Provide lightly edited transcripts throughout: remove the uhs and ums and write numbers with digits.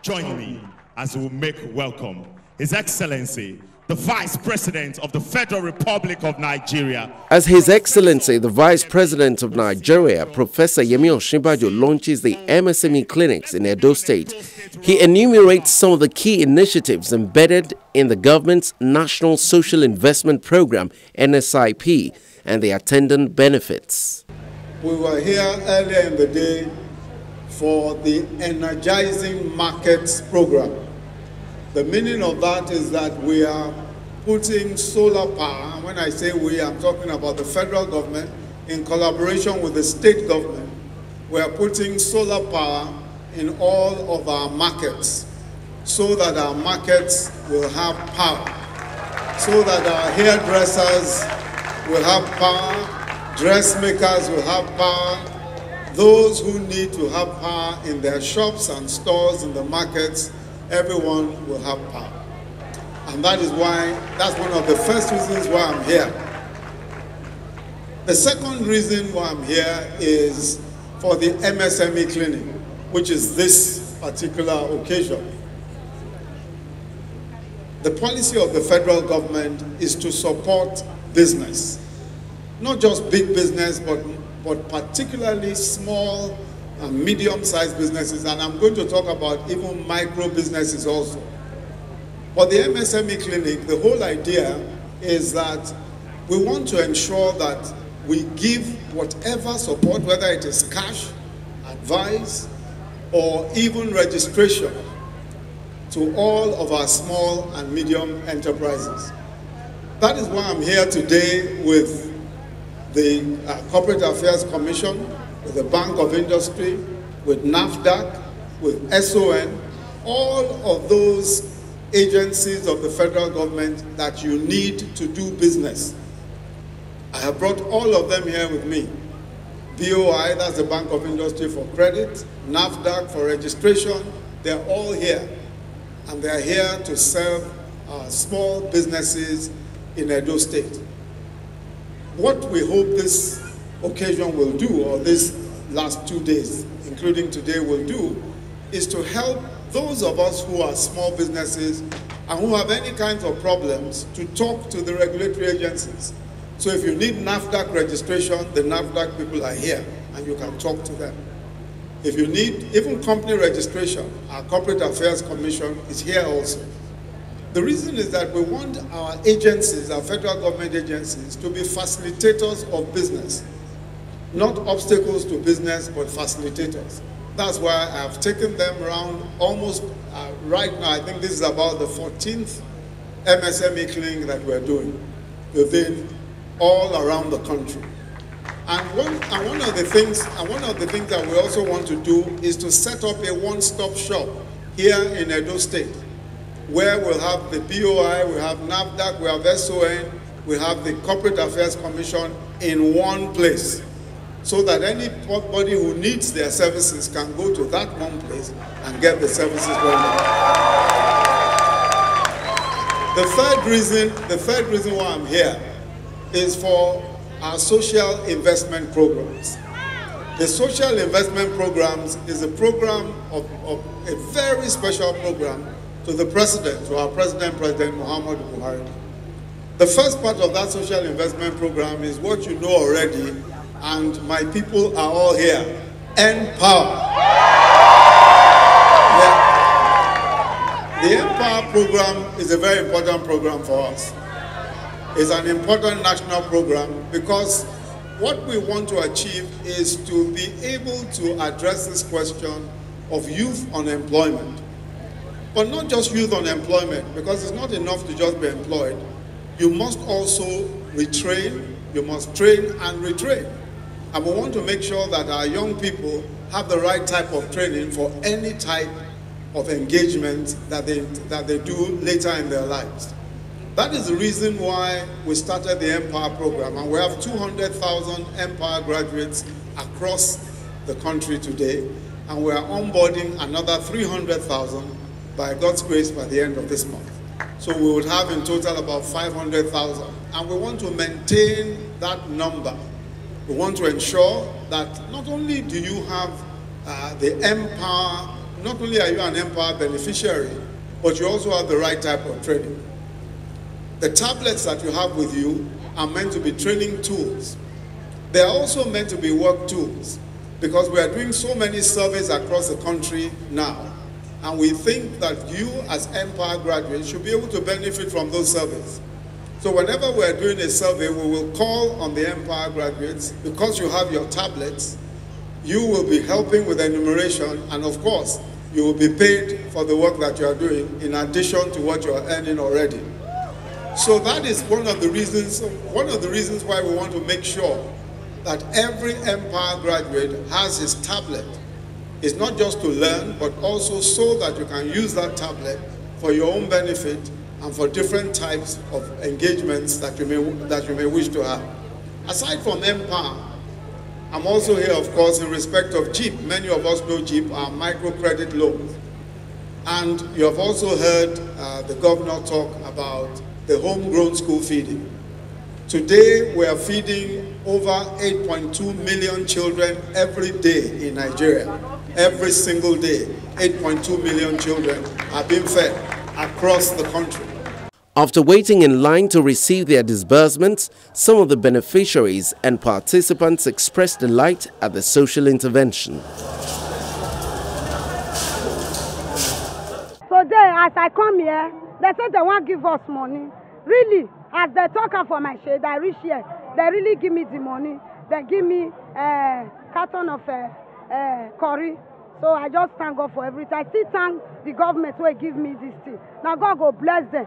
join me as we make welcome His Excellency, the Vice President of the Federal Republic of Nigeria. As His Excellency, the Vice President of Nigeria, Professor Yemi Osinbajo, launches the MSME clinics in Edo State, he enumerates some of the key initiatives embedded in the government's National Social Investment Program, NSIP, and the attendant benefits. We were here earlier in the day for the Energizing Markets Program. The meaning of that is that we are putting solar power, and when I say we, I'm talking about the federal government in collaboration with the state government. We are putting solar power in all of our markets so that our markets will have power, so that our hairdressers will have power, dressmakers will have power, those who need to have power in their shops and stores in the markets, everyone will have power. And that is why, that's one of the first reasons why I'm here. The second reason why I'm here is for the MSME clinic, which is this particular occasion. The policy of the federal government is to support business. Not just big business, but particularly small and medium-sized businesses, and I'm going to talk about even micro businesses also. For the MSME clinic, the whole idea is that we want to ensure that we give whatever support, whether it is cash, advice, or even registration, to all of our small and medium enterprises. That is why I'm here today with the Corporate Affairs Commission, with the Bank of Industry, with NAFDAC, with SON, all of those agencies of the federal government that you need to do business. I have brought all of them here with me. BOI, that's the Bank of Industry for credit, NAFDAC for registration, they're all here. And they're here to serve small businesses in Edo State. What we hope this occasion will do, or this last 2 days, including today, will do, is to help those of us who are small businesses and who have any kinds of problems to talk to the regulatory agencies. So if you need NAFDAC registration, the NAFDAC people are here and you can talk to them. If you need even company registration, our Corporate Affairs Commission is here also. The reason is that we want our agencies, our federal government agencies, to be facilitators of business. Not obstacles to business, but facilitators. That's why I've taken them around almost right now. I think this is about the 14th MSME clinic that we're doing within all around the country. And one of the things that we also want to do is to set up a one-stop shop here in Edo State, where we'll have the BOI, we have NAFDAC, we have SON, we have the Corporate Affairs Commission in one place, so that anybody who needs their services can go to that one place and get the services rendered. The third reason why I'm here is for our social investment programs. The social investment programs is a program of a very special program to the President, to our President Muhammadu Buhari. The first part of that social investment program is what you know already, and my people are all here. Empower. The Empower program is a very important program for us. It's an important national program because what we want to achieve is to be able to address this question of youth unemployment. But not just youth unemployment, because it's not enough to just be employed. You must also retrain, you must train and retrain. And we want to make sure that our young people have the right type of training for any type of engagement that they do later in their lives. That is the reason why we started the Empower program, and we have 200,000 Empower graduates across the country today, and we are onboarding another 300,000 by God's grace by the end of this month. So we would have in total about 500,000, and we want to maintain that number. We want to ensure that not only do you have the Empower not only are you an Empower beneficiary, but you also have the right type of training. The tablets that you have with you are meant to be training tools. They are also meant to be work tools, because we are doing so many surveys across the country now, and we think that you as Empower graduates should be able to benefit from those surveys. So whenever we are doing a survey, we will call on the Empower graduates. Because you have your tablets, you will be helping with enumeration, and of course, you will be paid for the work that you are doing in addition to what you are earning already. So that is one of the reasons why we want to make sure that every Empower graduate has his tablet. It's not just to learn, but also so that you can use that tablet for your own benefit and for different types of engagements that you may wish to have. Aside from Empower, I'm also here, of course, in respect of JEEP. Many of us know JEEP are microcredit loans. And you have also heard the governor talk about the homegrown school feeding. Today, we are feeding over 8.2 million children every day in Nigeria. Every single day, 8.2 million children are being fed across the country. After waiting in line to receive their disbursements, some of the beneficiaries and participants expressed delight at the social intervention. Today, as I come here, they said they won't give us money. Really, as they talk for my shade, I reach here, they really give me the money. They give me a carton of curry. So I just thank God for everything. I still thank the government who give me this thing. Now God go bless them.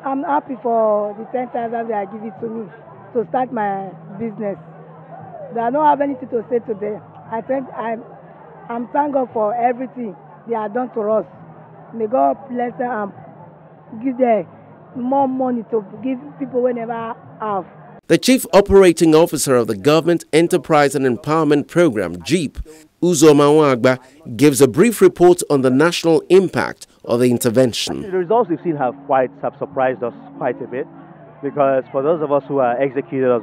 I'm happy for the 10,000 they are giving to me to start my business. I don't have anything to say today. I'm thank God for everything they have done to us. May God bless them and give them more money to give people whenever I have. The Chief Operating Officer of the Government Enterprise and Empowerment Program, JEEP, Uzoma Nwagba, gives a brief report on the national impact of the intervention. The results we've seen have surprised us quite a bit, because for those of us who are executors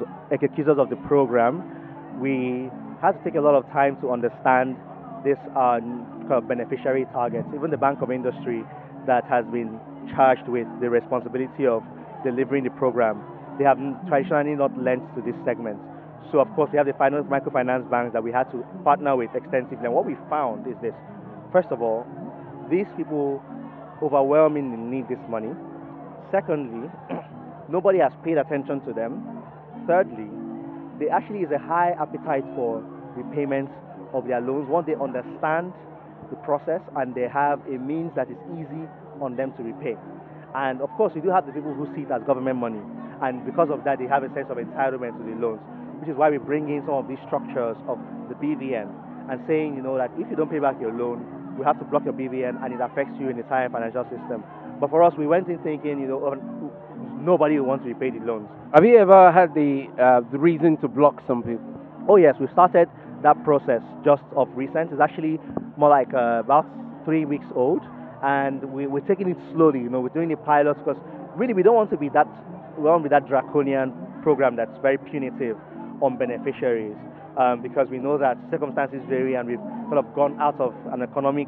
of the program, we had to take a lot of time to understand this kind of beneficiary targets. Even the Bank of Industry that has been charged with the responsibility of delivering the program, they have traditionally not lent to this segment. So of course we have the microfinance banks that we had to partner with extensively. And what we found is this: first of all, these people overwhelmingly need this money. Secondly, nobody has paid attention to them. Thirdly, there actually is a high appetite for repayments of their loans once they understand the process and they have a means that is easy on them to repay. And of course, we do have the people who see it as government money, and because of that, they have a sense of entitlement to the loans, which is why we bring in some of these structures of the BVN and saying, that if you don't pay back your loan, we have to block your BVN and it affects you in the entire financial system. But for us, we went in thinking, nobody will want to repay the loans. Have you ever had the reason to block some people? Oh yes, we started that process just of recent. It's actually more like about 3 weeks old, and we're taking it slowly. We're doing the pilots because really we don't want to be that draconian program that's very punitive on beneficiaries, because we know that circumstances vary, and we've sort of gone out of an economic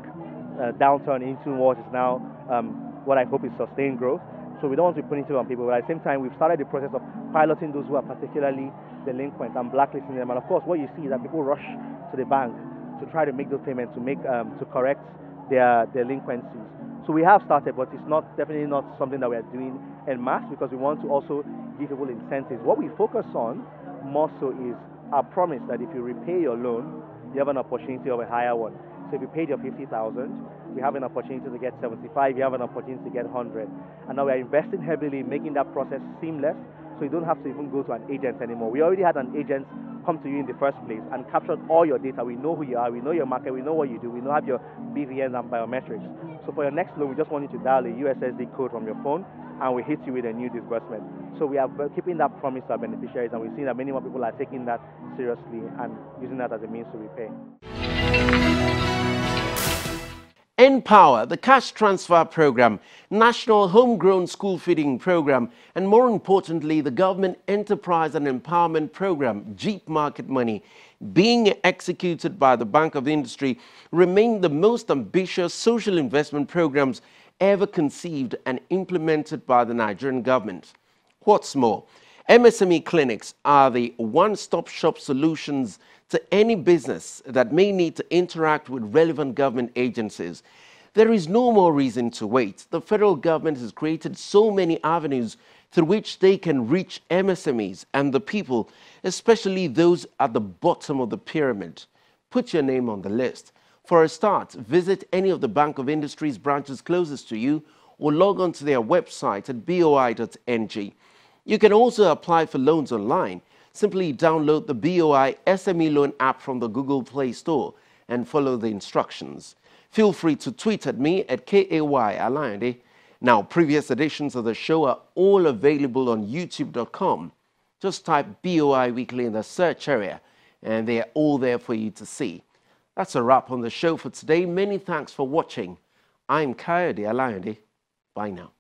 downturn into what is now what I hope is sustained growth. So we don't want to be punitive on people, but at the same time, we've started the process of piloting those who are particularly delinquent and blacklisting them. And of course, what you see is that people rush to the bank to try to make those payments, to correct their delinquencies. So we have started, but it's definitely not something that we are doing en masse, because we want to also give people incentives. What we focus on more so is our promise that if you repay your loan, you have an opportunity of a higher one. So if you paid your 50,000, we have an opportunity to get 75, you have an opportunity to get 100. And now we are investing heavily in making that process seamless, so you don't have to even go to an agent anymore. We already had an agent come to you in the first place and captured all your data. We know who you are, we know your market, we know what you do, we know have your BVN and biometrics. So for your next loan, we just want you to dial a USSD code from your phone, and we hit you with a new disbursement. So we are keeping that promise to our beneficiaries, and we've seen that many more people are taking that seriously and using that as a means to repay. Empower, the cash transfer program, National Homegrown School Feeding Program, and more importantly, the Government Enterprise and Empowerment Program, JEEP Market Money, being executed by the Bank of Industry remain the most ambitious social investment programs ever conceived and implemented by the Nigerian government. What's more, MSME clinics are the one-stop shop solutions to any business that may need to interact with relevant government agencies. There is no more reason to wait. The federal government has created so many avenues through which they can reach MSMEs and the people, especially those at the bottom of the pyramid. Put your name on the list. For a start, visit any of the Bank of Industry's branches closest to you or log on to their website at boi.ng. You can also apply for loans online. Simply download the BOI SME Loan app from the Google Play Store and follow the instructions. Feel free to tweet at me at KAY Now, previous editions of the show are all available on youtube.com. Just type BOI Weekly in the search area and they are all there for you to see. That's a wrap on the show for today. Many thanks for watching. I'm Kayode Alayande. Bye now.